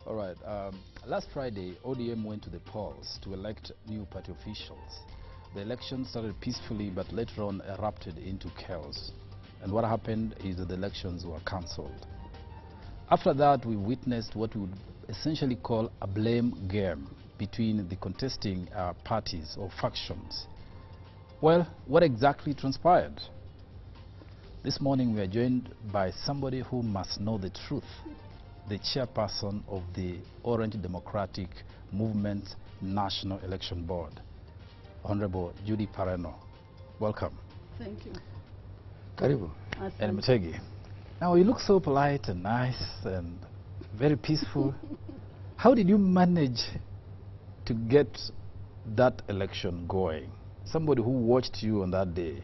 All right. Last Friday, ODM went to the polls to elect new party officials. The election started peacefully, but later on erupted into chaos. And what happened is that the elections were cancelled. After that, we witnessed what we would essentially call a blame game between the contesting parties or factions. Well, what exactly transpired? This morning we are joined by somebody who must know the truth, the chairperson of the Orange Democratic Movement National Election Board, Honorable Judy Pareno. Welcome. Thank you. Karibu. And Mutegi. Now you look so polite and nice and very peaceful. How did you manage to get that election going? Somebody who watched you on that day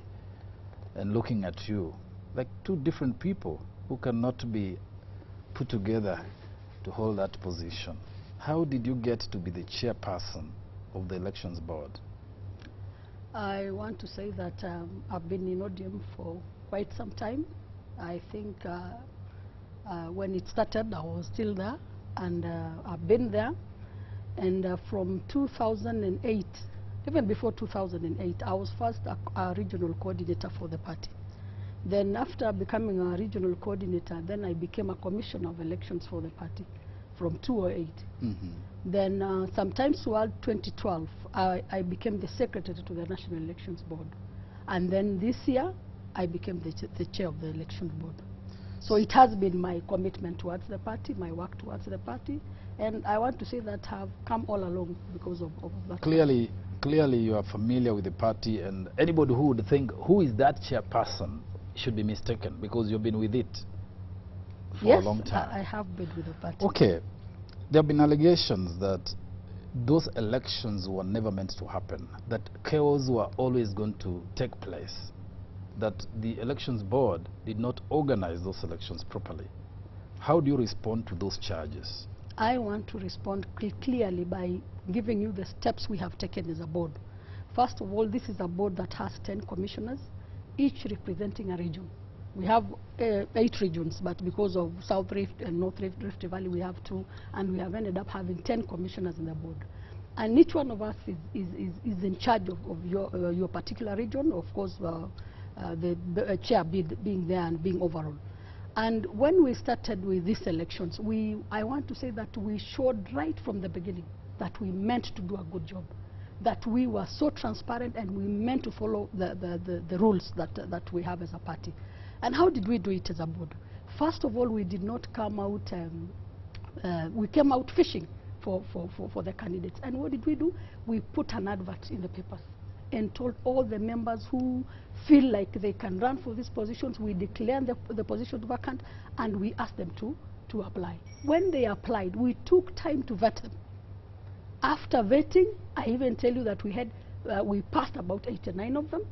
and looking at you like two different people who cannot be put together to hold that position. How did you get to be the chairperson of the elections board? I want to say that I've been in ODM for quite some time. I think when it started, I was still there, and I've been there. And from 2008, even before 2008, I was first a regional coordinator for the party. Then after becoming a regional coordinator, then I became a commissioner of elections for the party from 2008. Then sometime toward 2012, I became the secretary to the National Elections Board. And then this year, I became the chair of the election board. So it has been my commitment towards the party, my work towards the party, and I want to say that I've come all along because of that. Clearly you are familiar with the party, and anybody who would think, who is that chairperson, should be mistaken, because you've been with it for a long time. Yes, I have been with the party. Okay. There have been allegations that those elections were never meant to happen, that chaos were always going to take place, that the elections board did not organize those elections properly. How do you respond to those charges? I want to respond clearly by giving you the steps we have taken as a board. First of all, this is a board that has 10 commissioners, each representing a region. We have 8 regions, but because of South Rift and North Rift Valley, we have 2, and we have ended up having 10 commissioners in the board. And each one of us is in charge of your particular region, of course, the chair being there and being overall. And when we started with these elections, I want to say that we showed right from the beginning that we meant to do a good job, that we were so transparent and we meant to follow the rules that we have as a party. And how did we do it as a board? First of all, we did not come out, we came out fishing for the candidates. And what did we do? We put an advert in the papers and told all the members who feel like they can run for these positions. We declared the position vacant, and we asked them to apply. When they applied, we took time to vet them. After vetting, I even tell you that we passed about 89 of them,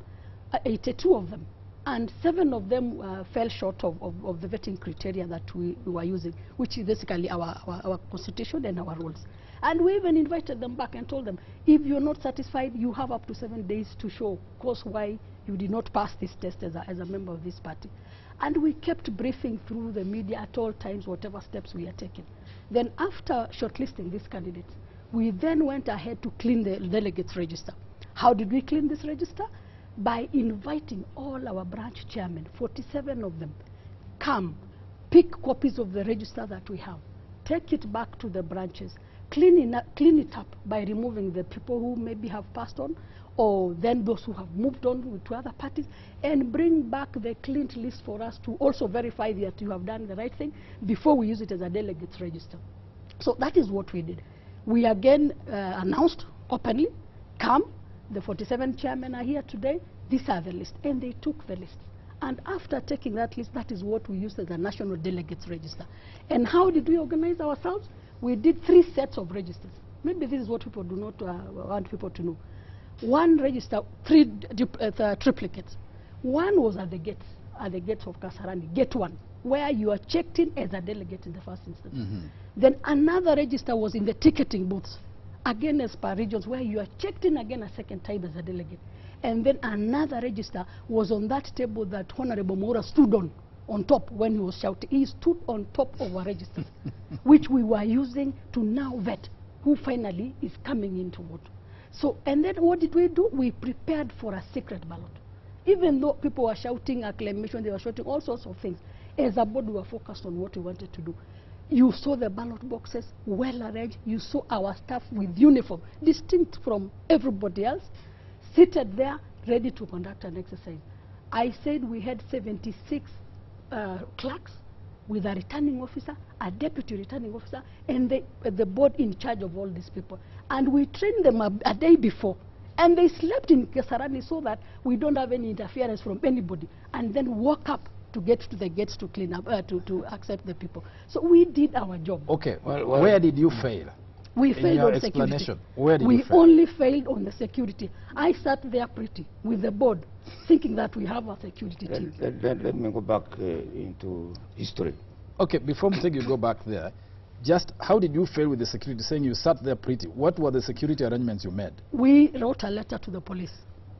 82 of them, and 7 of them fell short of the vetting criteria that we were using, which is basically our constitution and our rules. And we even invited them back and told them, if you're not satisfied, you have up to 7 days to show cause why you did not pass this test as a member of this party. And we kept briefing through the media at all times, whatever steps we are taking. Then after shortlisting these candidates, we then went ahead to clean the delegates register. How did we clean this register? By inviting all our branch chairmen, 47 of them, come, pick copies of the register that we have, take it back to the branches, clean it up by removing the people who maybe have passed on, or then those who have moved on to other parties, and bring back the cleaned list for us to also verify that you have done the right thing before we use it as a delegates register. So that is what we did. We again announced openly, come, the 47 chairmen are here today, these are the list, and they took the list. And after taking that list, that is what we used as a national delegates register. And how did we organize ourselves? We did 3 sets of registers. Maybe this is what people do not want people to know. One register, 3 triplicates. One was at the gates of Kasarani, gate 1, where you are checked in as a delegate in the first instance. Then another register was in the ticketing booths, again as per regions, where you are checked in again a second time as a delegate. And then another register was on that table that Honorable Moura stood on on top when he was shouting. He stood on top of our registers, which we were using to now vet who finally is coming into vote. So, and then what did we do? We prepared for a secret ballot. Even though people were shouting acclamation, they were shouting all sorts of things. As a board, we were focused on what we wanted to do. You saw the ballot boxes well arranged. You saw our staff with uniform, distinct from everybody else, seated there, ready to conduct an exercise. I said we had 76 clerks with a returning officer, a deputy returning officer, and the board in charge of all these people. And we trained them a day before. And they slept in Kasarani so that we don't have any interference from anybody. And then walk up to get to the gates to clean up, to accept the people. So we did our job. Okay, well, where did you fail? We failed on security. Where did you fail? We only failed on the security. I sat there pretty with the board, thinking that we have a security team. Let me go back into history. Okay, before you go back there, just how did you fail with the security, saying you sat there pretty? What were the security arrangements you made? We wrote a letter to the police.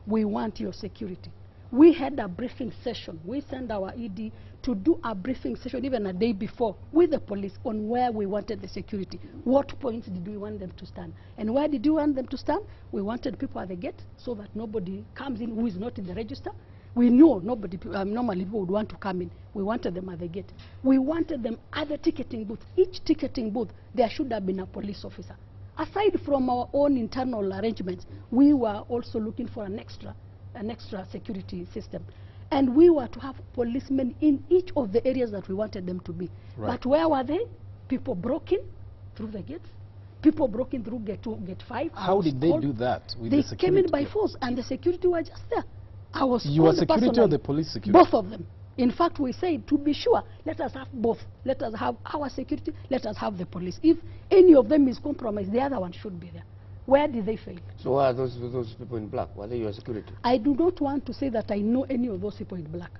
We want your security. We had a briefing session. We sent our ED to do a briefing session even a day before with the police on where we wanted the security. What points did we want them to stand? And where did you want them to stand? We wanted people at the gate so that nobody comes in who is not in the register. We knew nobody, normally people would want to come in. We wanted them at the gate. We wanted them at the ticketing booth. Each ticketing booth, there should have been a police officer. Aside from our own internal arrangements, we were also looking for an extra security system. And we were to have policemen in each of the areas that we wanted them to be. Right. But where were they? People broke in through the gates. People broke in through gate 2, gate 5. How did they do that with the security? They came in by force, and the security were just there. You were security or the police security? Both of them. In fact, we said, to be sure, let us have both. Let us have our security, let us have the police. If any of them is compromised, the other one should be there. Where did they fail? So are those people in black? Were they your security? I do not want to say that I know any of those people in black.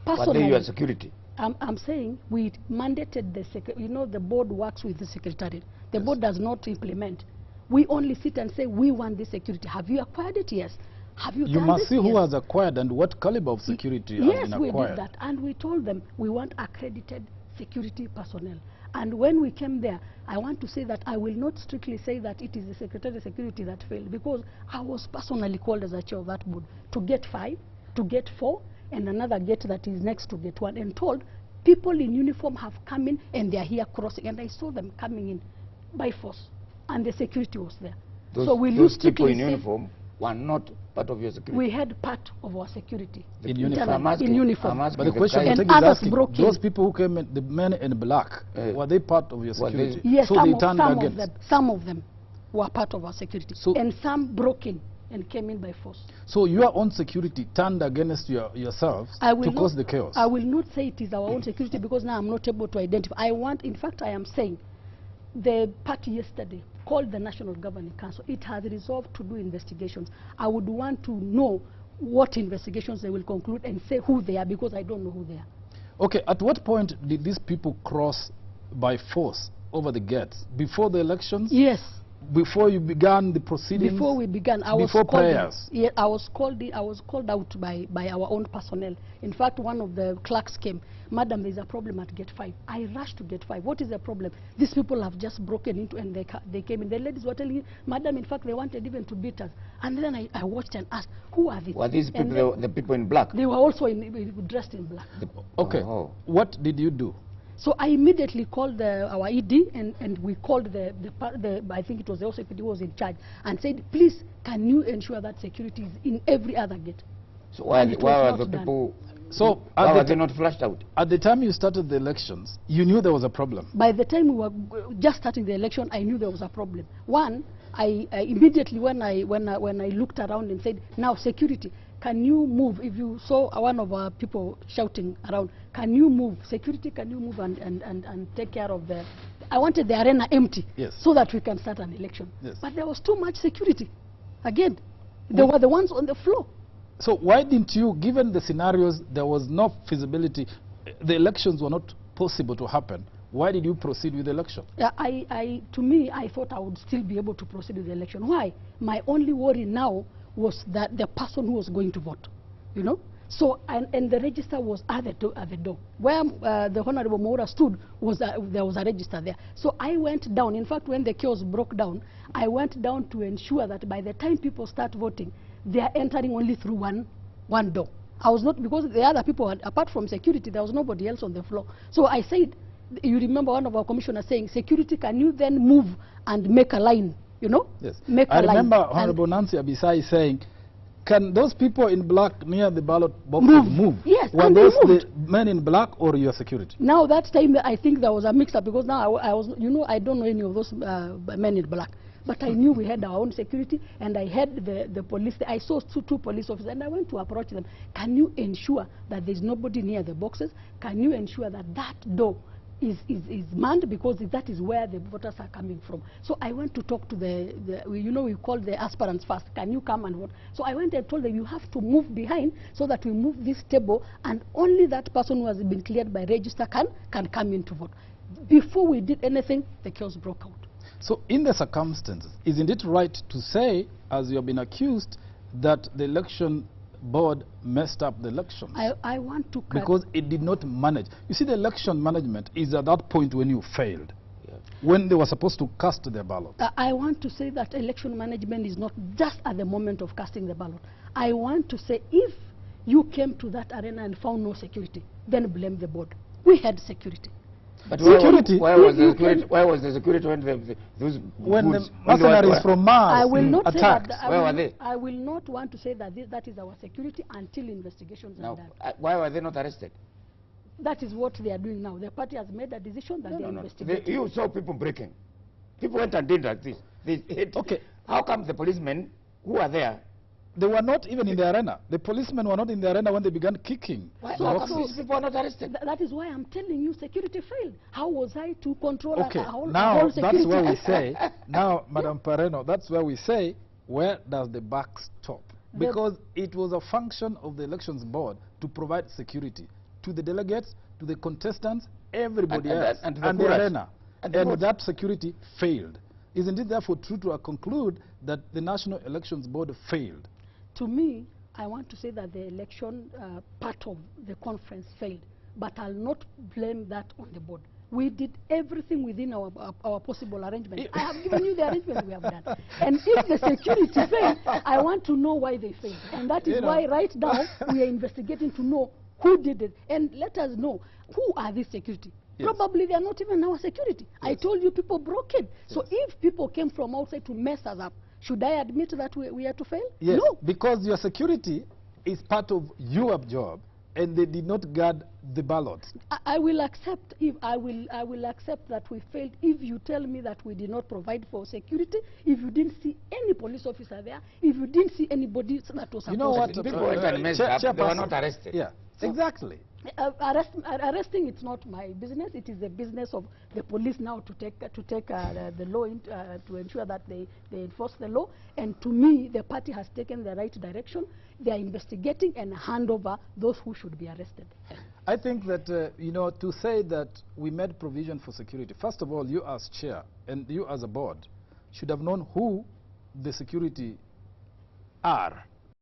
Personally, were they your security? I'm saying we mandated the secretary. You know, the board works with the secretariat. The board does not implement. We only sit and say, we want this security. Have you acquired it? Yes. Have you You must see who has acquired and what caliber of security has been acquired. Yes, we did that. And we told them we want accredited security personnel. And when we came there, I want to say that I will not strictly say that it is the Secretary of Security that failed, because I was personally called as a chair of that board to get 5, to get 4, and another gate that is next to gate 1, and told people in uniform have come in and they are here crossing. And I saw them coming in by force, and the security was there. So will you strictly people in uniform were not part of your security? We had part of our security. In uniform? In uniform. But the question is asking, those people who came in, the men in black, were they part of your security? Yes, so some of them were part of our security. So and some broke in and came in by force. So your own security turned against yourselves to cause the chaos? I will not say it is our own security, because now I'm not able to identify. In fact, I am saying the party yesterday called the National Governing Council. It has resolved to do investigations. I would want to know what investigations they will conclude and say who they are, because I don't know who they are. Okay, at what point did these people cross by force over the gates? Before the elections? Yes. Before you began the proceedings? Before we began, I was called out by our own personnel. In fact, one of the clerks came. Madam, there's a problem at gate 5. I rushed to gate 5. What is the problem? These people have just broken into, and they came in. The ladies were telling me, Madam, in fact, they wanted even to beat us. And then I watched and asked, who are these? Were these people the people in black? They were also dressed in black. Okay. What did you do? So I immediately called our ED, and we called I think it was the OCPD who was in charge, and said, please, can you ensure that security is in every other gate? So why were the people... So why were they not flushed out? At the time you started the elections, you knew there was a problem? By the time we were just starting the election, I knew there was a problem. One, I immediately, when I looked around and said, now security, can you move? If you saw one of our people shouting around, can you move? Security, can you move and take care of the... I wanted the arena empty, yes, so that we can start an election. Yes. But there was too much security. Again, they were the ones on the floor. So why didn't you, given the scenarios, there was no feasibility, the elections were not possible to happen, why did you proceed with the election? Yeah, to me, I thought I would still be able to proceed with the election. Why? My only worry now was that the person who was going to vote, you know. So, and the register was at the door. Where the Honorable Moura stood, there was a register there. So I went down. In fact, when the chaos broke down, I went down to ensure that by the time people start voting, they are entering only through one door. I was not, because the other people, apart from security, there was nobody else on the floor. So I said, you remember one of our commissioners saying, security, can you then move and make a line, you know? Yes. Make I a line. remember Honorable Nancy Abisai saying, can those people in black near the ballot boxes move? Yes, Were and those they moved. the men in black or your security? Now that time, I think there was a mix-up, because now I was, you know, I don't know any of those men in black. But I knew we had our own security, and I had the police. I saw two police officers, and I went to approach them. Can you ensure that there's nobody near the boxes? Can you ensure that that door is manned, because that is where the voters are coming from? So I went to talk to you know, we call the aspirants first. Can you come and vote? So I went and told them, you have to move behind so that we move this table, and only that person who has been cleared by register can come in to vote. Before we did anything, the chaos broke out. So in the circumstances, isn't it right to say, as you have been accused, that the election board messed up the elections? I want to... Because it did not manage. You see, the election management is at that point when you failed, when they were supposed to cast their ballot. I want to say that election management is not just at the moment of casting the ballot. I want to say, if you came to that arena and found no security, then blame the board. We had security. But security. Where was the security when the mercenaries from Mars I will not attacked? say that. Where were they? I will not want to say that that is our security until investigations are done. Why were they not arrested? That is what they are doing now. The party has made a decision that they are investigating. You saw people breaking. People went and did like this. They hit. Okay. How come the policemen who are there? They were not even in the arena. The policemen were not in the arena when they began kicking. Why these people are not arrested? That is why I'm telling you, security failed. How was I to control okay. a whole Now security? that's where we say, now, Madam Pareno, that's where we say, where does the buck stop? Because it was a function of the elections board to provide security to the delegates, to the contestants, everybody else, and the arena. And that security failed. Isn't it therefore true to conclude that the National Elections Board failed? To me, I want to say that the election part of the conference failed, but I'll not blame that on the board. We did everything within our possible arrangements. I have given you the arrangements we have done. And if the security failed, I want to know why they failed. And that is why right now we are investigating to know who did it. And let us know, who are these security? Yes. Probably they are not even our security. Yes. I told you people broke in. Yes. So if people came from outside to mess us up, should I admit that we are to fail? Yes, no. Because your security is part of your job, and they did not guard the ballots. I will accept I will accept that we failed if you tell me that we did not provide for security, if you didn't see any police officer there, if you didn't see anybody that was supposed to. You know what? People went and messed up, they were not arrested. Yeah, so exactly. Arresting, it's not my business. It is the business of the police now to take the law to ensure that they enforce the law. And to me, the party has taken the right direction. They are investigating and hand over those who should be arrested. I think that, you know, to say that we made provision for security, first of all, you as chair and you as a board should have known who the security are.